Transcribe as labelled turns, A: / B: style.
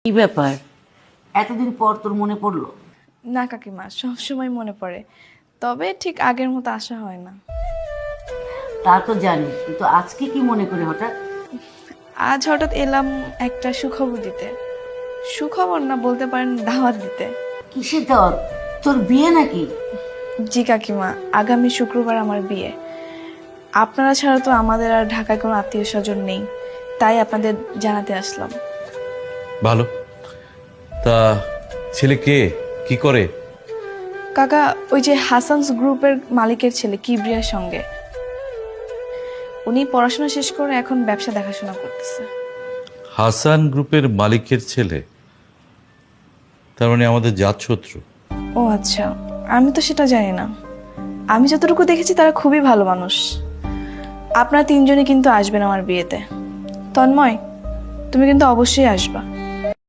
A: কি ব্যাপার, এতদিন পর তোর মনে পড়লো?
B: না কাকিমা, সবসময় মনে পড়ে, তবে ঠিক আগের মতো আসা হয় না।
A: তা তো জানি, কিন্তু আজকে কি মনে করে হঠাৎ?
B: আজ হঠাৎ এলাম একটা সুখবর দিতে। সুখবর না, বলতে পারেন দাওয়াত দিতে।
A: কিসের দাওয়াত? তোর বিয়ে নাকি?
B: জি কাকিমা, আগামী শুক্রবার আমার বিয়ে। আপনারা ছাড়া তো আমাদের আর ঢাকায় কোনো আত্মীয় স্বজন নেই, তাই আপনাদের জানাতে আসলাম।
C: ভালো। তা ছেলে কে, কি করে?
B: কাকা, ওই যে হাসানস গ্রুপের মালিকের ছেলে কিবরিয়ার সঙ্গে। উনি পড়াশোনা শেষ করে এখন ব্যবসা দেখাশোনা করতেছে।
C: হাসান গ্রুপের মালিকের ছেলে? তার মানে আমাদের জাতশত্রু।
B: ও আচ্ছা, আমি তো সেটা জানি না। আমি যতটুকু দেখেছি তারা খুবই ভালো মানুষ। আপনারা তিনজনই কিন্তু আসবেন আমার বিয়েতে। তন্ময়, তুমি কিন্তু অবশ্যই আসবা।